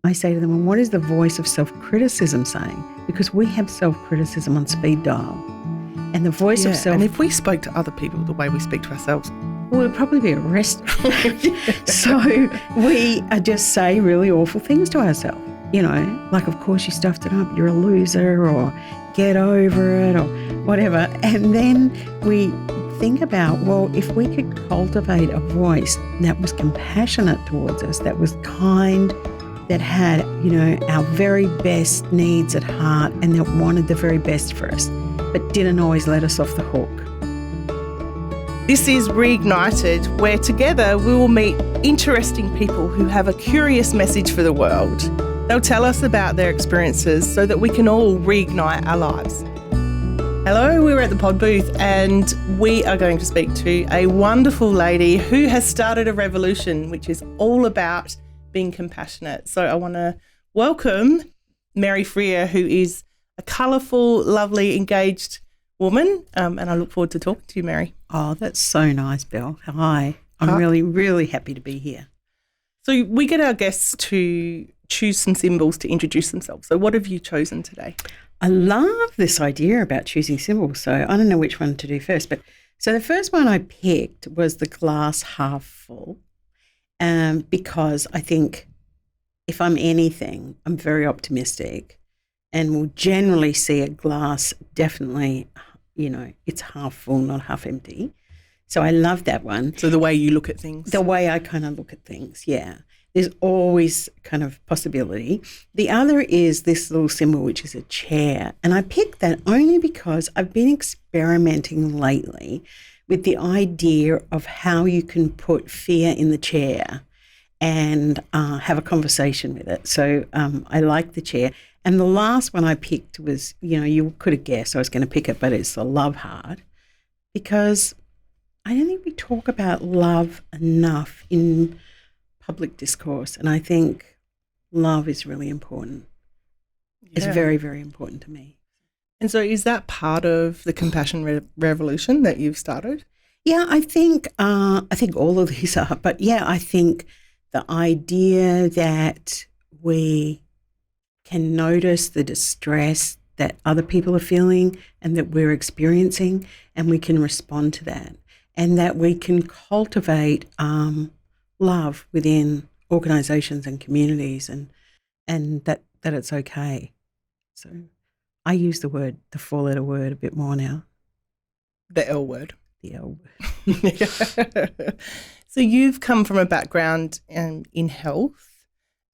I say to them, well, what is the voice of self-criticism saying? Because we have self-criticism on speed dial. And the voice of and if we spoke to other people the way we speak to ourselves, we'd probably be arrested. So we just say really awful things to ourselves, like, of course you stuffed it up, you're a loser, or get over it, or whatever. And then we think about, well, if we could cultivate a voice that was compassionate towards us, that was kind, that had, our very best needs at heart and that wanted the very best for us, but didn't always let us off the hook. This is REIGNITED, where together we will meet interesting people who have a curious message for the world. They'll tell us about their experiences so that we can all reignite our lives. Hello, we're at the pod booth and we are going to speak to a wonderful lady who has started a revolution which is all about being compassionate. So I want to welcome Mary Freer, who is a colourful, lovely, engaged woman, and I look forward to talking to you, Mary. Oh, that's so nice, Bill. Hi. I'm really, really happy to be here. So we get our guests to choose some symbols to introduce themselves. So what have you chosen today? I love this idea about choosing symbols, so I don't know which one to do first. But so the first one I picked was the glass half full, because I think if I'm anything, I'm very optimistic and will generally see a glass definitely, it's half full, not half empty. So I love that one. So the way you look at things. The way I kind of look at things, yeah. There's always kind of possibility. The other is this little symbol, which is a chair. And I picked that only because I've been experimenting lately with the idea of how you can put fear in the chair and have a conversation with it. So I like the chair. And the last one I picked was, you could have guessed I was going to pick it, but it's the love heart, because I don't think we talk about love enough in public discourse, and I think love is really important. Yeah. It's very, very important to me. And so is that part of the compassion revolution that you've started? Yeah, I think all of these are, but yeah, I think the idea that we can notice the distress that other people are feeling and that we're experiencing, and we can respond to that, and that we can cultivate love within organisations and communities, and that it's okay. So I use the four-letter word a bit more now. The L word. The L word. So you've come from a background in health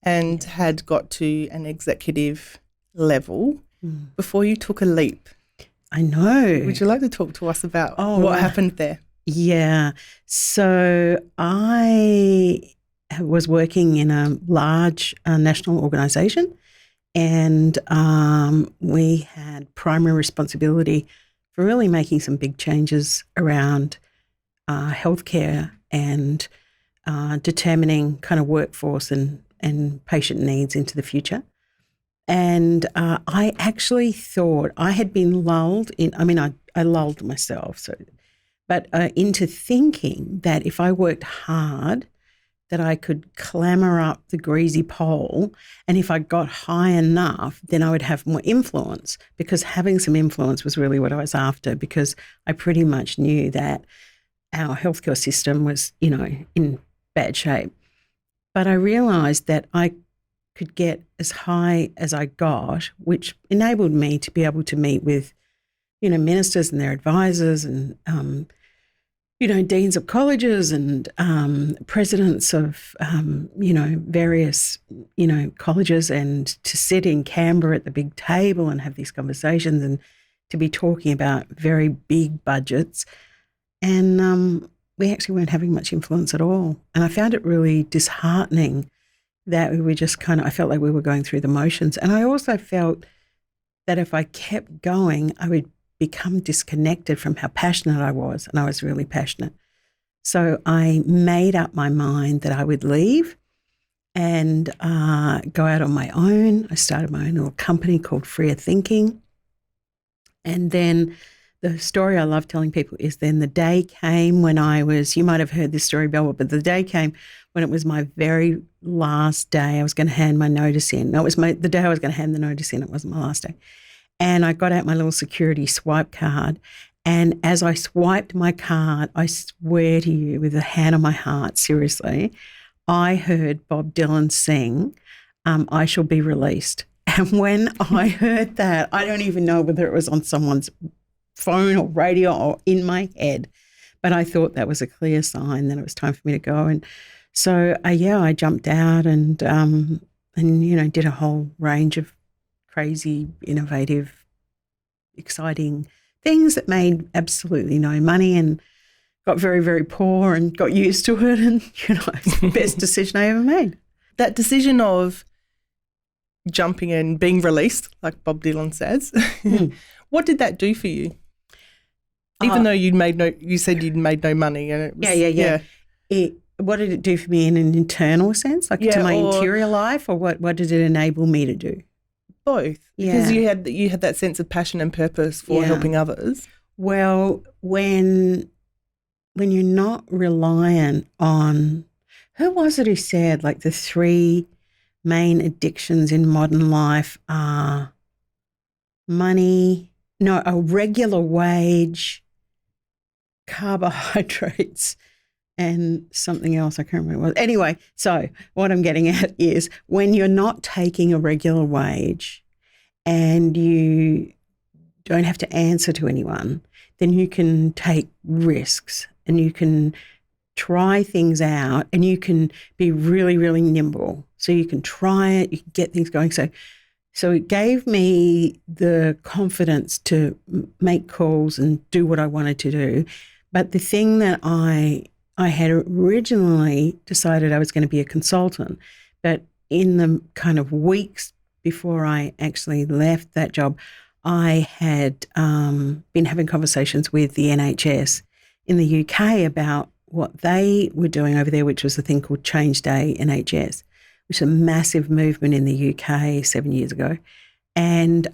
and had got to an executive level before you took a leap. I know. Would you like to talk to us about what happened there? Yeah. So I was working in a large national organisation, and we had primary responsibility for really making some big changes around healthcare and determining kind of workforce and patient needs into the future. And I actually thought I had been lulled in, I lulled myself, but into thinking that if I worked hard, that I could clamber up the greasy pole, and if I got high enough, then I would have more influence, because having some influence was really what I was after, because I pretty much knew that our healthcare system was, in bad shape. But I realised that I could get as high as I got, which enabled me to be able to meet with, ministers and their advisors and, deans of colleges and presidents of, various, colleges, and to sit in Canberra at the big table and have these conversations and to be talking about very big budgets. And we actually weren't having much influence at all. And I found it really disheartening that we were just I felt like we were going through the motions. And I also felt that if I kept going, I would become disconnected from how passionate I was, and I was really passionate. So I made up my mind that I would leave and go out on my own. I started my own little company called Freer Thinking. And then the story I love telling people is then the day came when you might have heard this story, Bella, but the day came when it was my very last day. I was going to hand my notice in. No, it was the day I was going to hand the notice in. It wasn't my last day. And I got out my little security swipe card. And as I swiped my card, I swear to you, with a hand on my heart, seriously, I heard Bob Dylan sing, I Shall Be Released. And when I heard that, I don't even know whether it was on someone's phone or radio or in my head, but I thought that was a clear sign that it was time for me to go. And so, I jumped out and did a whole range of crazy, innovative, exciting things that made absolutely no money and got very, very poor and got used to it. And, it's the best decision I ever made. That decision of jumping and being released, like Bob Dylan says, what did that do for you? Even though you said you'd made no money, and it was, What did it do for me in an internal sense, like to my interior life, or what did it enable me to do? Both, because you had that sense of passion and purpose for helping others. Well, when you're not reliant on, who was it who said like the three main addictions in modern life are a regular wage, carbohydrates, and something else. I can't remember what it was. Anyway, so what I'm getting at is when you're not taking a regular wage and you don't have to answer to anyone, then you can take risks and you can try things out and you can be really, really nimble. So you can try it, you can get things going. So it gave me the confidence to make calls and do what I wanted to do. But the thing that I had originally decided I was going to be a consultant, but in the kind of weeks before I actually left that job, I had been having conversations with the NHS in the UK about what they were doing over there, which was a thing called Change Day NHS, which is a massive movement in the UK 7 years ago. And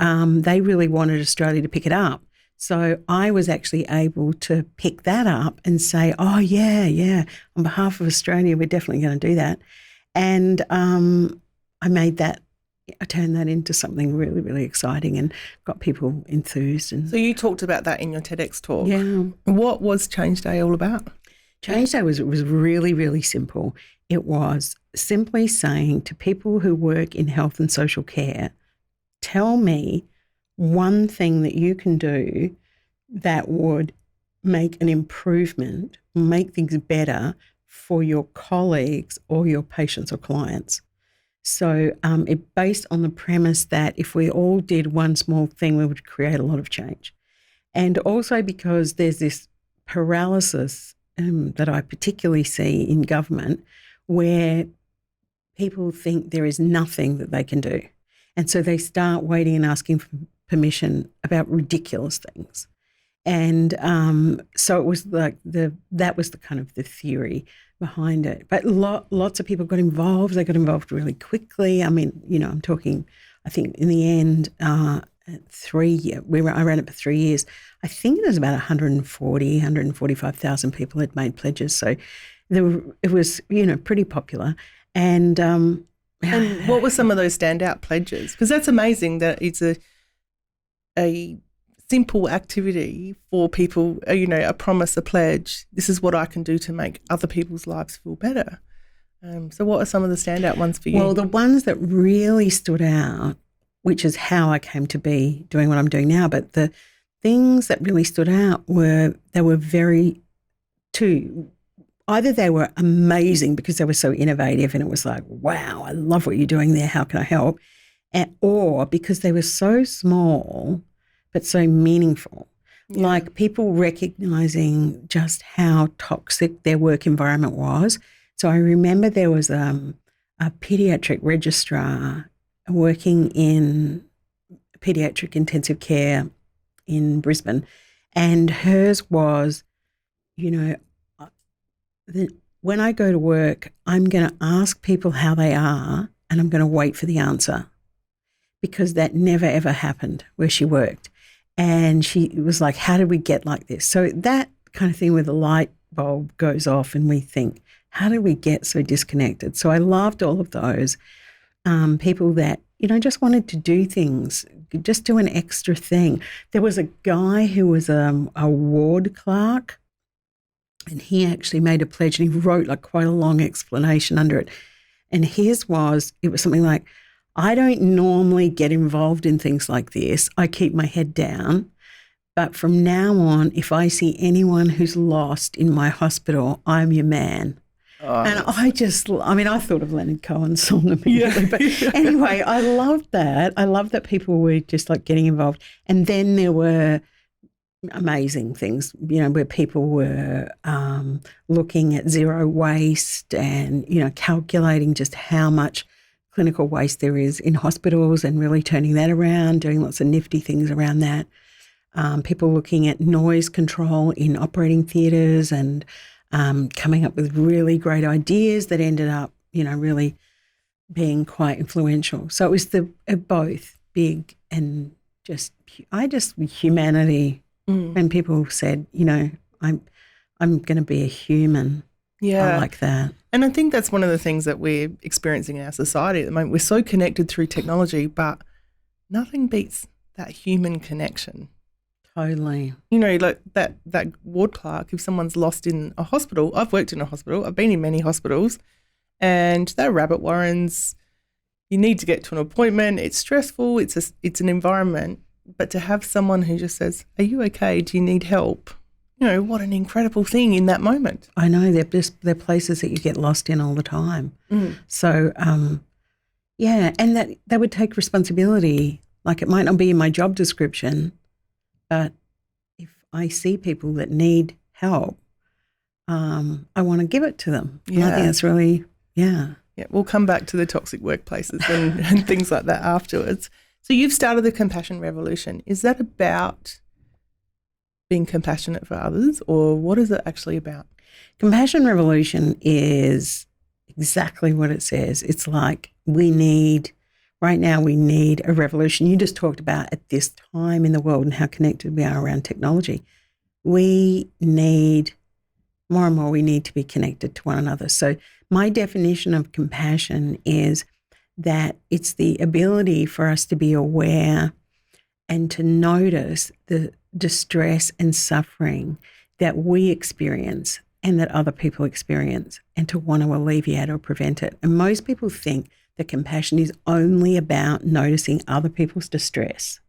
they really wanted Australia to pick it up. So I was actually able to pick that up and say, oh, yeah, on behalf of Australia, we're definitely going to do that. And I turned that into something really, really exciting and got people enthused. And so you talked about that in your TEDx talk. Yeah. What was Change Day all about? Change Day was really, really simple. It was simply saying to people who work in health and social care, tell me one thing that you can do that would make an improvement, make things better for your colleagues or your patients or clients. So it based on the premise that if we all did one small thing, we would create a lot of change. And also because there's this paralysis that I particularly see in government where people think there is nothing that they can do. And so they start waiting and asking for permission about ridiculous things. And so it was like that was the kind of the theory behind it. But lots of people got involved. They got involved really quickly. I mean, I'm talking, I think in the end, I ran it for 3 years. I think there's about 145,000 people had made pledges. So it was, pretty popular. And what were some of those standout pledges? Because that's amazing that it's a simple activity for people, a promise, a pledge. This is what I can do to make other people's lives feel better. So what are some of the standout ones for you? Well, the ones that really stood out, which is how I came to be doing what I'm doing now, but the things that really stood out were either they were amazing because they were so innovative and it was like, wow, I love what you're doing there, how can I help? Or because they were so small but so meaningful, like people recognising just how toxic their work environment was. So I remember there was a paediatric registrar working in paediatric intensive care in Brisbane, and hers was, when I go to work, I'm going to ask people how they are and I'm going to wait for the answer, because that never, ever happened where she worked. And she was like, how did we get like this? So that kind of thing where the light bulb goes off and we think, how did we get so disconnected? So I loved all of those people that, just wanted to do things, just do an extra thing. There was a guy who was a ward clerk, and he actually made a pledge and he wrote like quite a long explanation under it. And it was something like, I don't normally get involved in things like this. I keep my head down. But from now on, if I see anyone who's lost in my hospital, I'm your man. Oh, and I thought of Leonard Cohen's song immediately. But anyway, I loved that. I loved that people were just like getting involved. And then there were amazing things, where people were looking at zero waste and, calculating just how much clinical waste there is in hospitals and really turning that around, doing lots of nifty things around that. People looking at noise control in operating theatres and coming up with really great ideas that ended up, really being quite influential. So it was both big and just humanity. And people said, I'm going to be a human. Yeah. I like that. And I think that's one of the things that we're experiencing in our society at the moment. We're so connected through technology, but nothing beats that human connection. Totally. Like that ward clerk, if someone's lost in a hospital, I've worked in a hospital, I've been in many hospitals, and they're rabbit warrens. You need to get to an appointment. It's stressful. It's an environment. But to have someone who just says, are you okay? Do you need help? What an incredible thing in that moment. I know, they're places that you get lost in all the time. So, and that they would take responsibility. Like, it might not be in my job description, but if I see people that need help, I want to give it to them. Yeah. And I think that's really, Yeah, we'll come back to the toxic workplaces and things like that afterwards. So you've started the Compassion Revolution. Is that about being compassionate for others, or what is it actually about? Compassion Revolution is exactly what it says. It's like right now we need a revolution. You just talked about at this time in the world and how connected we are around technology. We need more and more, we need to be connected to one another. So my definition of compassion is that it's the ability for us to be aware and to notice the distress and suffering that we experience and that other people experience, and to want to alleviate or prevent it. And most people think that compassion is only about noticing other people's distress.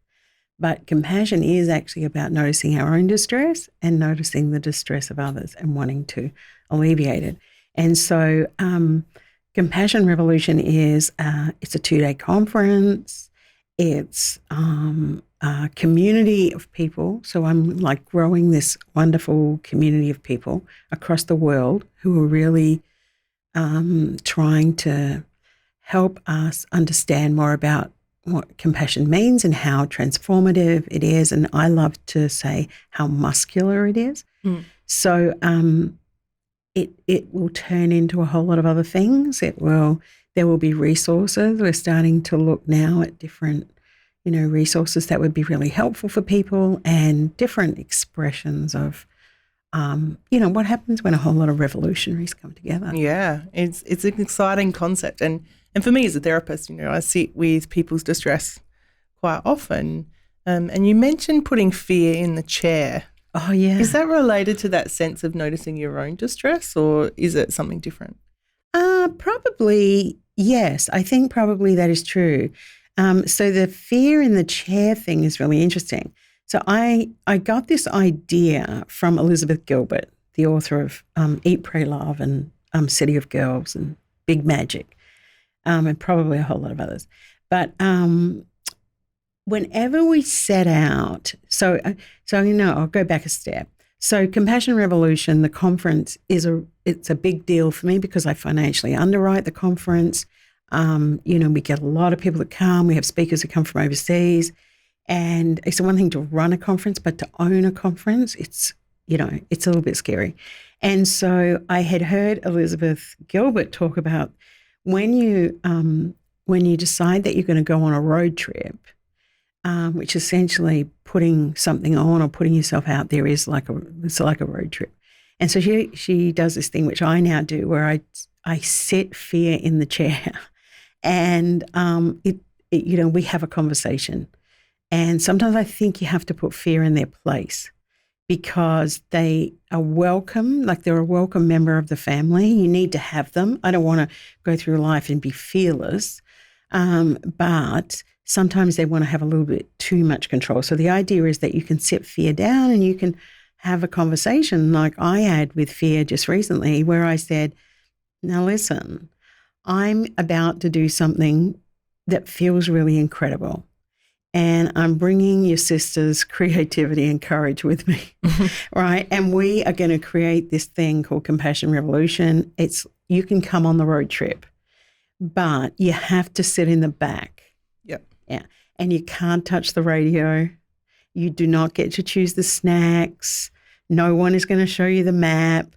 But compassion is actually about noticing our own distress and noticing the distress of others and wanting to alleviate it. And so Compassion Revolution is it's a 2-day conference. It's a community of people. So I'm like growing this wonderful community of people across the world who are really trying to help us understand more about what compassion means and how transformative it is. And I love to say how muscular it is. So it will turn into a whole lot of other things. There will be resources. We're starting to look now at different, resources that would be really helpful for people, and different expressions of, what happens when a whole lot of revolutionaries come together. Yeah, it's an exciting concept. And for me as a therapist, I sit with people's distress quite often. And you mentioned putting fear in the chair. Oh, yeah. Is that related to that sense of noticing your own distress, or is it something different? Probably, yes. I think probably that is true. So the fear in the chair thing is really interesting. So I got this idea from Elizabeth Gilbert, the author of Eat, Pray, Love and City of Girls and Big Magic, and probably a whole lot of others. But whenever we set out, so I'll go back a step. So Compassion Revolution, the conference it's a big deal for me because I financially underwrite the conference. We get a lot of people that come. We have speakers that come from overseas, and it's one thing to run a conference, but to own a conference, it's a little bit scary. And so I had heard Elizabeth Gilbert talk about when you decide that you're going to go on a road trip, which essentially putting something on or putting yourself out there is it's like a road trip. And so she does this thing, which I now do, where I set fear in the chair and we have a conversation. And sometimes I think you have to put fear in their place because they are welcome, like they're a welcome member of the family. You need to have them. I don't want to go through life and be fearless, but sometimes they want to have a little bit too much control. So the idea is that you can set fear down and you can have a conversation like I had with fear just recently where I said, now listen, I'm about to do something that feels really incredible. And I'm bringing your sister's creativity and courage with me, right? And we are going to create this thing called Compassion Revolution. You can come on the road trip, but you have to sit in the back. Yep. Yeah. And you can't touch the radio. You do not get to choose the snacks. No one is going to show you the map,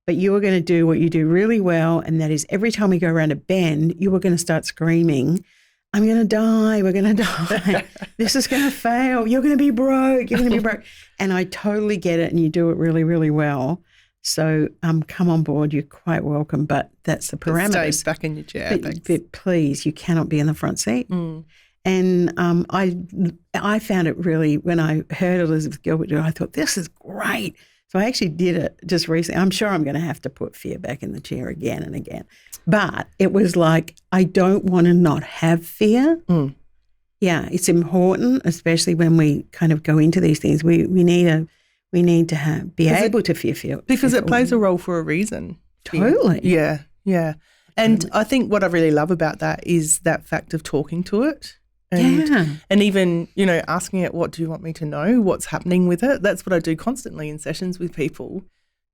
but you are going to do what you do really well. And that is every time we go around a bend, you are going to start screaming, I'm going to die. We're going to die. This is going to fail. You're going to be broke. You're going to be broke. And I totally get it. And you do it really, really well. So come on board. You're quite welcome. But that's the parameters. Stay back in your chair. But please, you cannot be in the front seat. Mm. And I found it really, when I heard Elizabeth Gilbert do it, I thought, this is great. So I actually did it just recently. I'm sure I'm going to have to put fear back in the chair again and again. But it was like, I don't want to not have fear. Mm. Yeah, it's important, especially when we kind of go into these things. We need to be able to fear. Because it plays a role for a reason. Totally. Yeah, yeah. And I think what I really love about that is that fact of talking to it. And even, asking it, what do you want me to know? What's happening with it? That's what I do constantly in sessions with people.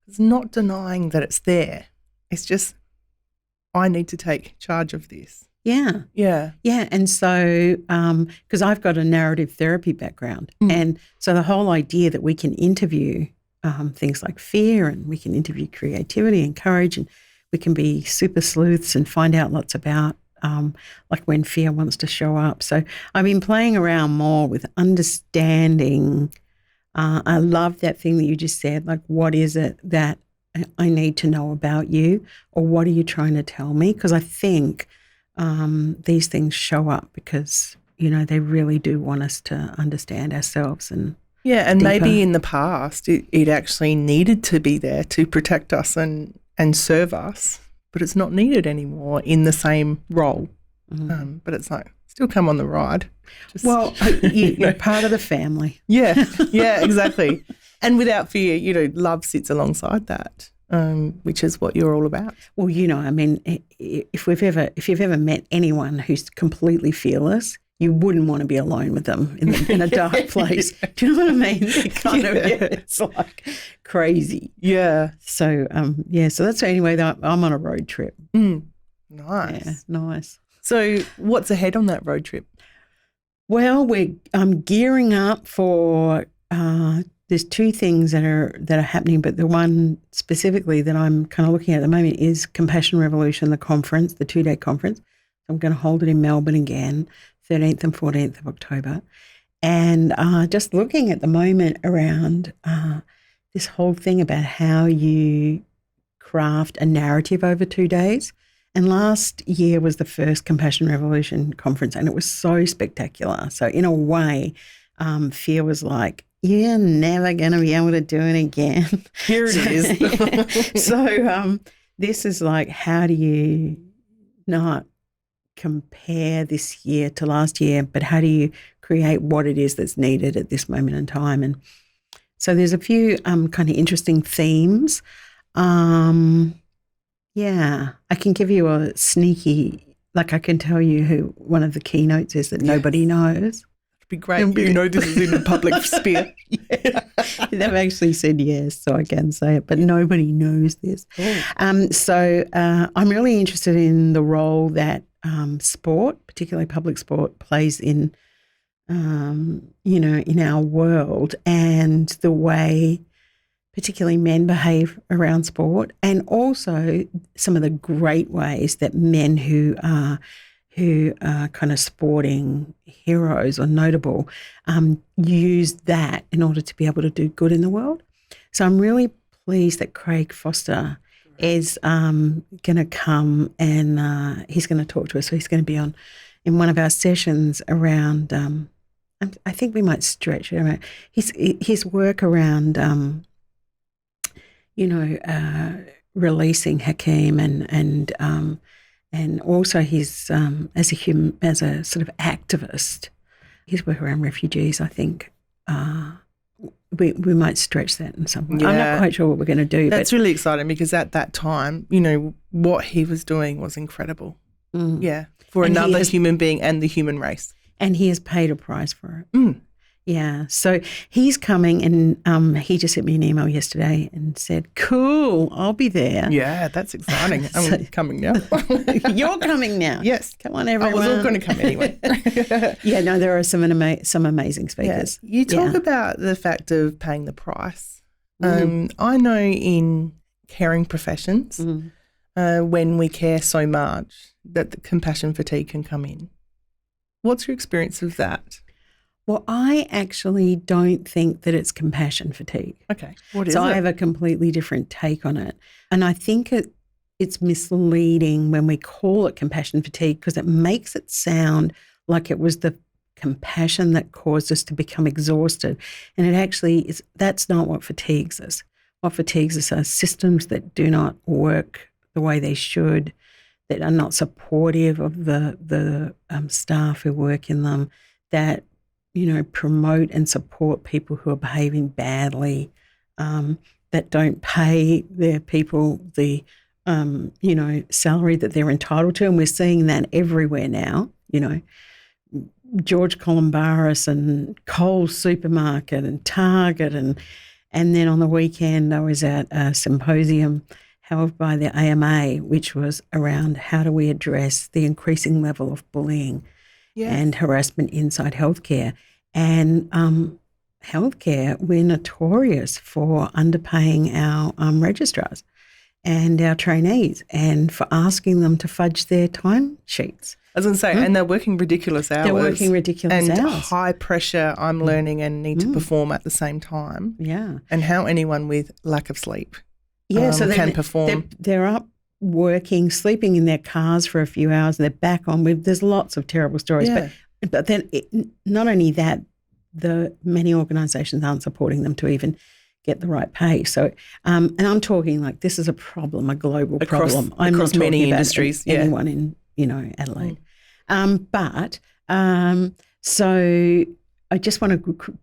It's not denying that it's there. It's just, I need to take charge of this. Yeah. Yeah. Yeah. And so, because I've got a narrative therapy background. And so the whole idea that we can interview things like fear and we can interview creativity and courage and we can be super sleuths and find out lots about like when fear wants to show up. So I've been playing around more with understanding. I love that thing that you just said, like, what is it that I need to know about you, or what are you trying to tell me? Because I think these things show up because, they really do want us to understand ourselves. And deeper. Maybe in the past it actually needed to be there to protect us and serve us. But it's not needed anymore in the same role. Mm. But it's like, still come on the ride. You're part of the family. Yeah, exactly. And without fear, love sits alongside that, which is what you're all about. Well, if you've ever met anyone who's completely fearless, you wouldn't want to be alone with them in a dark place. Do you know what I mean? It's like crazy. Yeah. So, so that's anyway, I'm on a road trip. Mm. Nice. Yeah, nice. So what's ahead on that road trip? Well, I'm gearing up for, there's two things that are happening, but the one specifically that I'm kind of looking at the moment is Compassion Revolution, the conference, the 2-day conference. I'm going to hold it in Melbourne again, 13th and 14th of October. And just looking at the moment around this whole thing about how you craft a narrative over 2 days. And last year was the first Compassion Revolution conference, and it was so spectacular. So in a way, fear was like, you're never going to be able to do it again. Here it is. So this is like, how do you not compare this year to last year, but how do you create what it is that's needed at this moment in time? And so there's a few kind of interesting themes. I can give you a sneaky, like I can tell you who one of the keynotes is that nobody knows. It'd be great. This is in the public sphere. They've actually said yes, so I can say it, but nobody knows this. So I'm really interested in the role that sport, particularly public sport, plays in, in our world, and the way particularly men behave around sport, and also some of the great ways that men who who are kind of sporting heroes or notable use that in order to be able to do good in the world. So I'm really pleased that Craig Foster is going to come and he's going to talk to us. So he's going to be on in one of our sessions around, I think we might stretch it around his work around, releasing Hakeem and also his as a sort of activist, his work around refugees. I think we might stretch that in some way. Yeah. I'm not quite sure what we're going to do. That's really exciting because at that time, what he was doing was incredible. Yeah, for another human being and the human race. And he has paid a price for it. Yeah. So he's coming and he just sent me an email yesterday and said, cool, I'll be there. Yeah, that's exciting. I'm coming now. You're coming now. Yes. Come on, everyone. I was all going to come anyway. Yeah, no, there are some amazing speakers. Yeah. You talk about the fact of paying the price. I know in caring professions, when we care so much that the compassion fatigue can come in. What's your experience of that? Well, I actually don't think that it's compassion fatigue. Okay. What is it? So I have a completely different take on it. And I think it's misleading when we call it compassion fatigue because it makes it sound like it was the compassion that caused us to become exhausted. And it actually is, that's not what fatigues us. What fatigues us are systems that do not work the way they should, that are not supportive of the staff who work in them, that promote and support people who are behaving badly, that don't pay their people the, salary that they're entitled to. And we're seeing that everywhere now, George Columbaris and Coles Supermarket and Target. And then on the weekend I was at a symposium held by the AMA, which was around how do we address the increasing level of bullying and harassment inside healthcare. And healthcare, we're notorious for underpaying our registrars and our trainees and for asking them to fudge their time sheets. I was going to say, and they're working ridiculous hours. They're working ridiculous hours. And high pressure, I'm learning and need to perform at the same time. Yeah. And how anyone with lack of sleep so can perform. They're up working, sleeping in their cars for a few hours, they're back on. There's lots of terrible stories. Yeah. But then not only that, the many organisations aren't supporting them to even get the right pay. So, and I'm talking like this is a problem, a global problem. I'm across not many talking about industries. anyone in Adelaide. So I just want to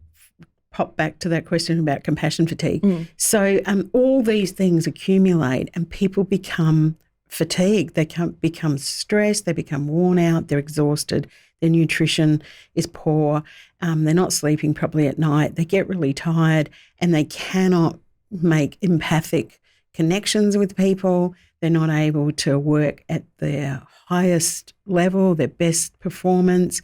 pop back to that question about compassion fatigue. So all these things accumulate and people become fatigued. They become stressed. They become worn out. They're exhausted. Their nutrition is poor. They're not sleeping properly at night. They get really tired and they cannot make empathic connections with people. They're not able to work at their highest level, their best performance.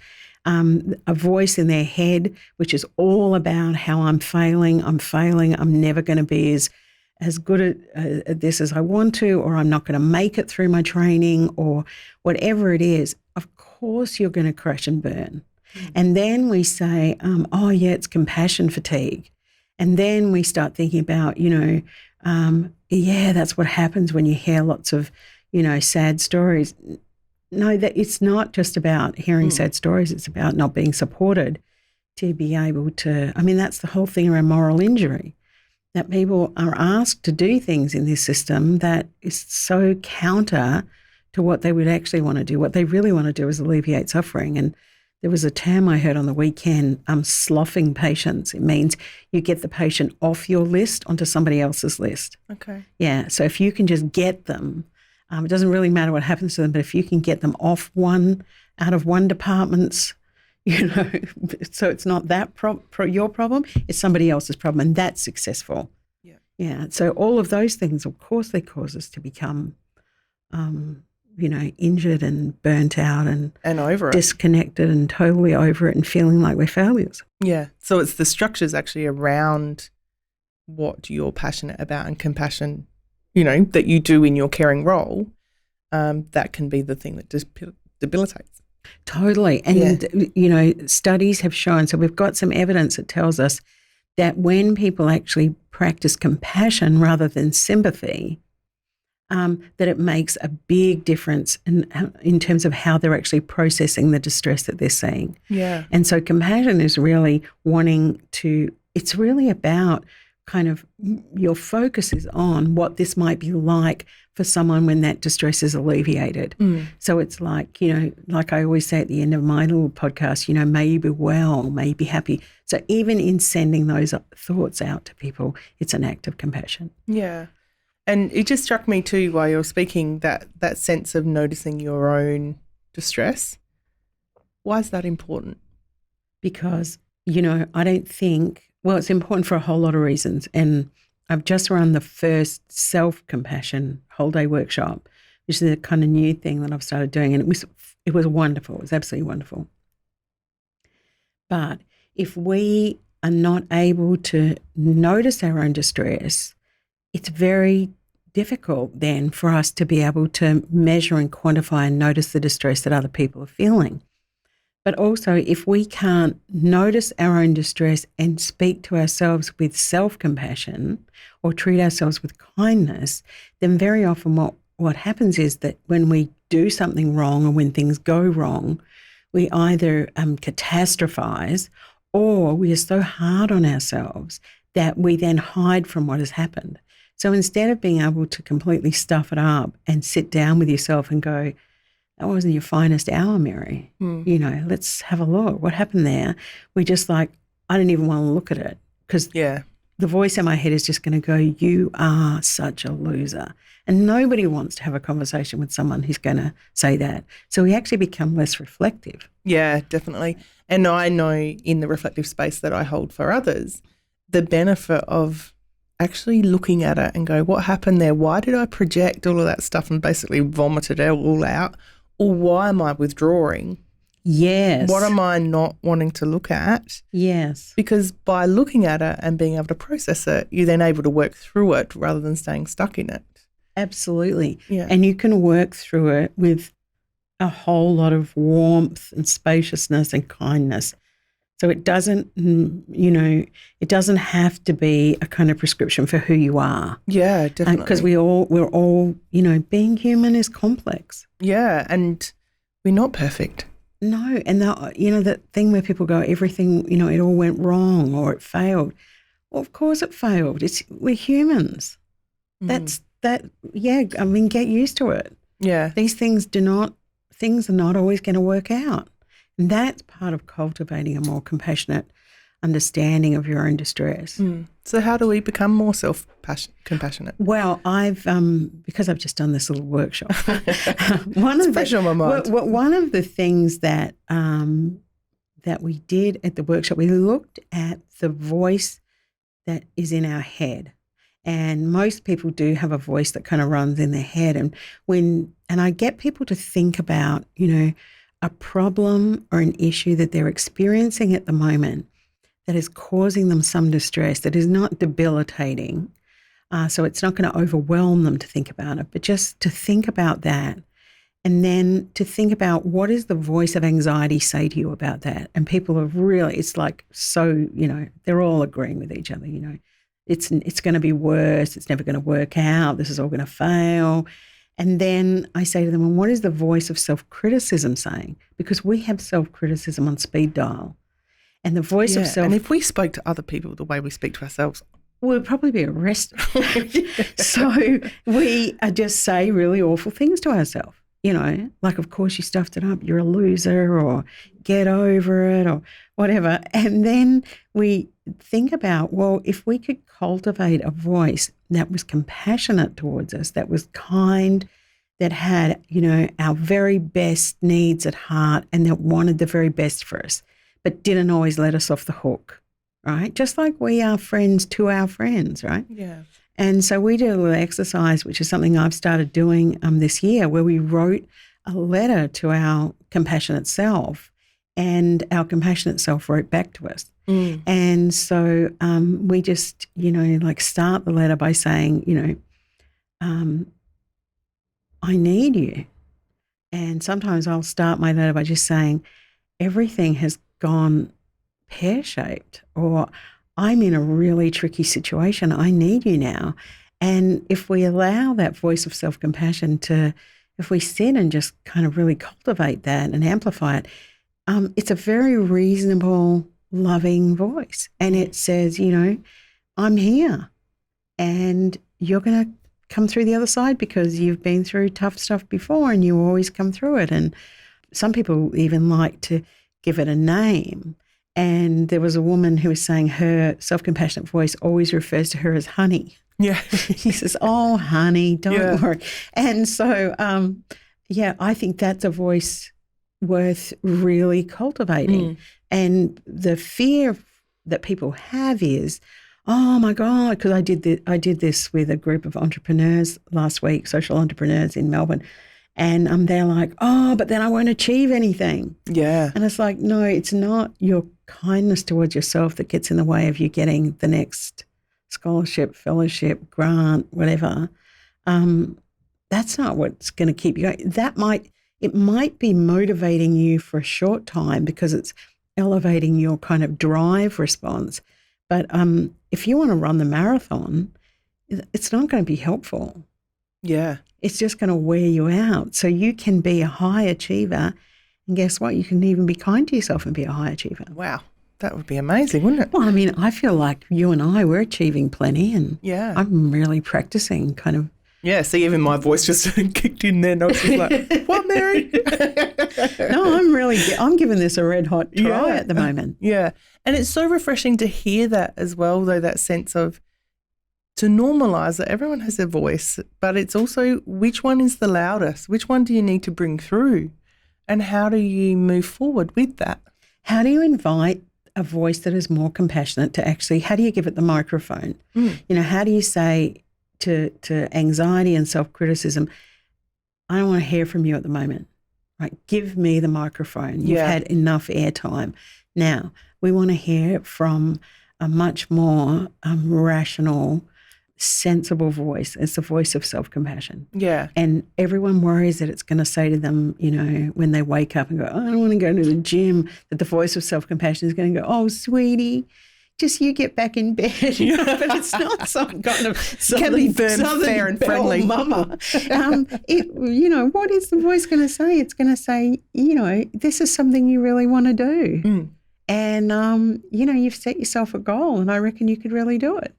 A voice in their head, which is all about how I'm failing, I'm never going to be as good at this as I want to, or I'm not going to make it through my training, or whatever it is. Of course you're going to crash and burn. And then we say, it's compassion fatigue. And then we start thinking about, that's what happens when you hear lots of, sad stories. No, that it's not just about hearing sad stories. It's about not being supported to be able to, that's the whole thing around moral injury, that people are asked to do things in this system that is so counter to what they would actually want to do. What they really want to do is alleviate suffering. And there was a term I heard on the weekend, sloughing patients. It means you get the patient off your list onto somebody else's list. Okay. Yeah, so if you can just get them, it doesn't really matter what happens to them, but if you can get them off out of one department's, so it's not that your problem, it's somebody else's problem, and that's successful. Yeah. Yeah. So all of those things, of course, they cause us to become, injured and burnt out and over it, disconnected and totally over it and feeling like we're failures. Yeah. So it's the structures actually around what you're passionate about and compassion, that you do in your caring role, that can be the thing that debilitates. Totally. And, studies have shown, so we've got some evidence that tells us that when people actually practice compassion rather than sympathy, that it makes a big difference in terms of how they're actually processing the distress that they're seeing. Yeah. And so compassion is really it's really about kind of your focus is on what this might be like for someone when that distress is alleviated. So it's like, like I always say at the end of my little podcast, may you be well, may you be happy. So even in sending those thoughts out to people, it's an act of compassion. Yeah. And it just struck me too while you're speaking that sense of noticing your own distress. Why is that important? Because, I don't think, it's important for a whole lot of reasons. And I've just run the first self-compassion whole day workshop, which is a kind of new thing that I've started doing. And it was wonderful. It was absolutely wonderful. But if we are not able to notice our own distress, it's very difficult then for us to be able to measure and quantify and notice the distress that other people are feeling. But also, if we can't notice our own distress and speak to ourselves with self-compassion or treat ourselves with kindness, then very often what happens is that when we do something wrong or when things go wrong, we either catastrophize or we are so hard on ourselves that we then hide from what has happened. So instead of being able to completely stuff it up and sit down with yourself and go, that wasn't your finest hour, Mary. Let's have a look. What happened there? We just I don't even want to look at it because the voice in my head is just going to go, you are such a loser. And nobody wants to have a conversation with someone who's going to say that. So we actually become less reflective. Yeah, definitely. And I know in the reflective space that I hold for others, the benefit of actually looking at it and go, what happened there? Why did I project all of that stuff and basically vomit it all out? Or why am I withdrawing? Yes. What am I not wanting to look at? Yes. Because by looking at it and being able to process it, you're then able to work through it rather than staying stuck in it. Absolutely. Yeah. And you can work through it with a whole lot of warmth and spaciousness and kindness. So it doesn't, it doesn't have to be a kind of prescription for who you are. Yeah, definitely. Because we're all, being human is complex. Yeah, and we're not perfect. No, and that thing where people go, everything, it all went wrong or it failed. Well, of course it failed. We're humans. That's that. Yeah, get used to it. Yeah, these things are not always going to work out. And that's part of cultivating a more compassionate understanding of your own distress. So how do we become more compassionate? Well, because I've just done this little workshop. One of the things that we did at the workshop, we looked at the voice that is in our head. And most people do have a voice that kind of runs in their head. And I get people to think about, a problem or an issue that they're experiencing at the moment that is causing them some distress, that is not debilitating. So it's not going to overwhelm them to think about it, but just to think about that. And then to think about what does the voice of anxiety say to you about that? And people are really, it's like so, they're all agreeing with each other, It's going to be worse. It's never going to work out. This is all going to fail. And then I say to them, well, what is the voice of self-criticism saying? Because we have self-criticism on speed dial. And the voice of self... And if we spoke to other people the way we speak to ourselves... we'd probably be arrested. So we just say really awful things to ourselves, like, of course you stuffed it up, you're a loser, or get over it, or whatever. And then we think about, well, if we could cultivate a voice that was compassionate towards us, that was kind, that had, our very best needs at heart and that wanted the very best for us, but didn't always let us off the hook, right? Just like we are friends to our friends, right? Yeah. And so we did a little exercise, which is something I've started doing this year, where we wrote a letter to our compassionate self, and our compassionate self wrote back to us. And so we just, start the letter by saying, I need you. And sometimes I'll start my letter by just saying, everything has gone pear-shaped, or I'm in a really tricky situation. I need you now. And if we allow that voice of self-compassion if we sit and just kind of really cultivate that and amplify it, it's a very reasonable, loving voice. And it says, I'm here and you're going to come through the other side because you've been through tough stuff before and you always come through it. And some people even like to give it a name. And there was a woman who was saying her self-compassionate voice always refers to her as honey. Yeah. He says, oh, honey, don't worry. And so, I think that's a voice worth really cultivating. And the fear that people have is, oh, my God, because I did this with a group of entrepreneurs last week, social entrepreneurs in Melbourne. And they're like, oh, but then I won't achieve anything. Yeah. And it's like, no, it's not your kindness towards yourself that gets in the way of you getting the next scholarship, fellowship, grant, whatever. That's not what's going to keep you going. It might be motivating you for a short time because it's elevating your kind of drive response. But if you want to run the marathon, it's not going to be helpful. Yeah. It's just going to wear you out. So you can be a high achiever, and guess what? You can even be kind to yourself and be a high achiever. Wow. That would be amazing, wouldn't it? Well, I mean, I feel like you and I, we're achieving plenty, and I'm really practicing kind of. Yeah, see, even my voice just kicked in there and I was just like, what, Mary? No, I'm giving this a red hot try at the moment. Yeah. And it's so refreshing to hear that as well, though, that sense of to normalise that everyone has a voice, but it's also which one is the loudest? Which one do you need to bring through? And how do you move forward with that? How do you invite a voice that is more compassionate to actually, how do you give it the microphone? How do you say to anxiety and self-criticism, I don't want to hear from you at the moment. Right? Give me the microphone. You've had enough airtime. Now, we want to hear from a much more rational, sensible voice. It's the voice of self-compassion. Yeah. And everyone worries that it's going to say to them, when they wake up and go, I don't want to go to the gym, that the voice of self-compassion is going to go, oh, sweetie, just you get back in bed. But it's not some kind of southern fair and friendly mama. What is the voice going to say? It's going to say, this is something you really want to do. And, you've set yourself a goal and I reckon you could really do it.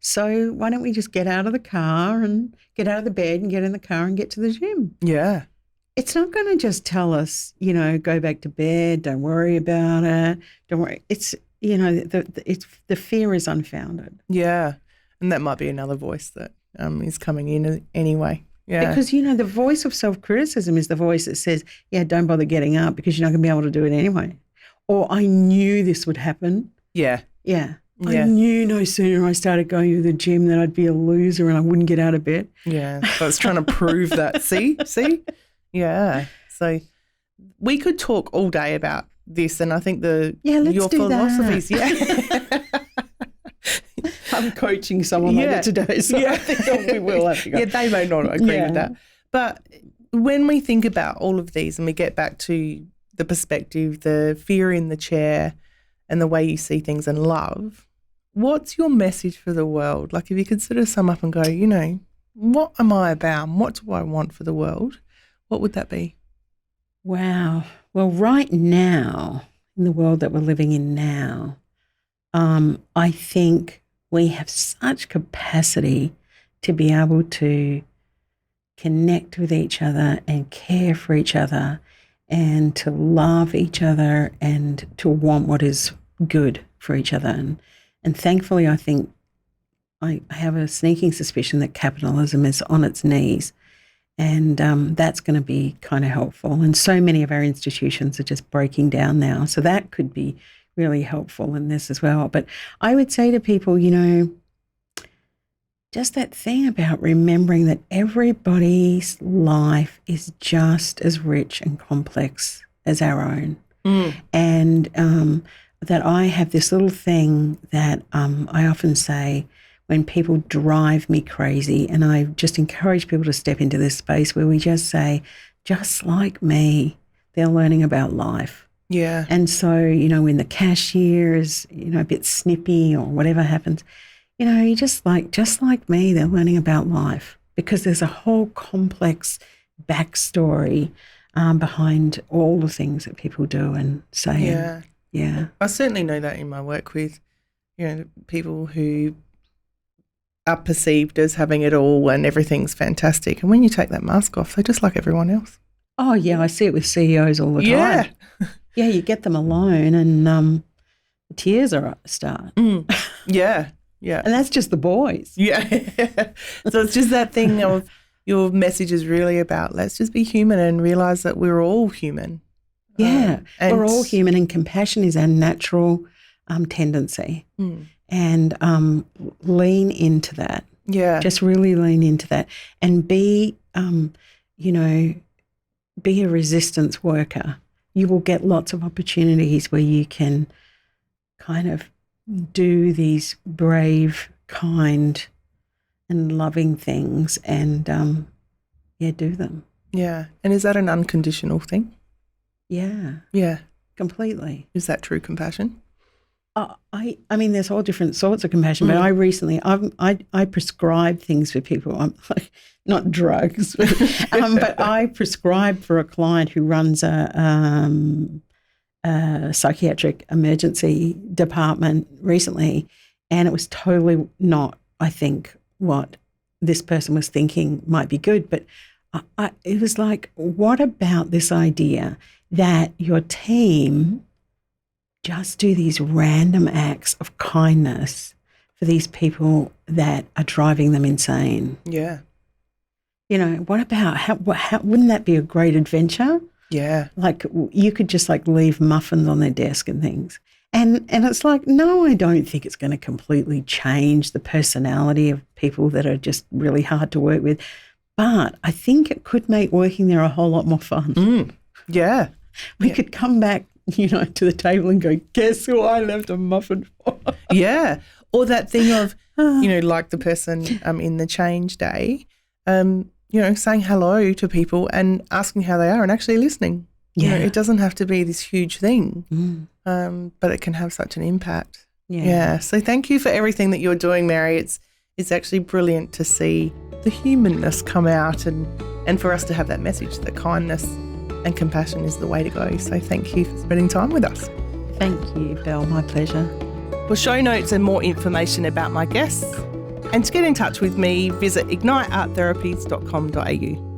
So why don't we just get out of the car and get out of the bed and get in the car and get to the gym? Yeah. It's not going to just tell us, go back to bed, don't worry about it, don't worry. It's, the fear is unfounded. Yeah. And that might be another voice that is coming in anyway. Yeah. Because, the voice of self-criticism is the voice that says, don't bother getting up because you're not going to be able to do it anyway. Or I knew this would happen. Yeah. Yeah. I knew no sooner I started going to the gym that I'd be a loser and I wouldn't get out of bed. Yeah. I was trying to prove that. See? Yeah. So we could talk all day about this and I think your philosophies. That. Yeah. I'm coaching someone later today, so I think we will have to go. Yeah, they may not agree with that. But when we think about all of these and we get back to the perspective, the fear in the chair and the way you see things and love, what's your message for the world? Like if you could sort of sum up and go, what am I about? What do I want for the world? What would that be? Wow. Well, right now, in the world that we're living in now, I think we have such capacity to be able to connect with each other and care for each other and to love each other and to want what is good for each other. And thankfully, I think I have a sneaking suspicion that capitalism is on its knees. And that's going to be kind of helpful. And so many of our institutions are just breaking down now. So that could be really helpful in this as well. But I would say to people, just that thing about remembering that everybody's life is just as rich and complex as our own. And that I have this little thing that I often say when people drive me crazy, and I just encourage people to step into this space where we just say, just like me, they're learning about life. Yeah. And so, when the cashier is, a bit snippy or whatever happens, you just like me, they're learning about life, because there's a whole complex backstory behind all the things that people do and say. Yeah. Yeah. I certainly know that in my work with, people who are perceived as having it all and everything's fantastic. And when you take that mask off, they're just like everyone else. Oh, yeah, I see it with CEOs all the time. Yeah. Yeah, you get them alone and the tears are at the start. Yeah. Yeah. And that's just the boys. Yeah. So it's just that thing of your message is really about let's just be human and realise that we're all human. Yeah, we're all human, and compassion is our natural tendency. And lean into that. Yeah. Just really lean into that and be a resistance worker. You will get lots of opportunities where you can kind of do these brave, kind and loving things and, do them. Yeah. And is that an unconditional thing? Yeah. Yeah. Completely. Is that true compassion? I mean, there's all different sorts of compassion, but I recently, I prescribe things for people. I'm like, not drugs, but I prescribed for a client who runs a psychiatric emergency department recently, and it was totally not, I think, what this person was thinking might be good. But it was like, what about this idea that your team just do these random acts of kindness for these people that are driving them insane? Yeah. What about, how wouldn't that be a great adventure? Yeah. Like you could just like leave muffins on their desk and things. And it's like, no, I don't think it's going to completely change the personality of people that are just really hard to work with. But I think it could make working there a whole lot more fun. Yeah. We could come back, to the table and go, guess who I left a muffin for? Yeah. Or that thing of, like the person in the change day, saying hello to people and asking how they are and actually listening. Yeah. It doesn't have to be this huge thing, but it can have such an impact. Yeah. So thank you for everything that you're doing, Mary. It's actually brilliant to see the humanness come out and for us to have that message that kindness and compassion is the way to go. So thank you for spending time with us. Thank you, Belle. My pleasure. For show notes and more information about my guests and to get in touch with me, visit ignitearttherapies.com.au.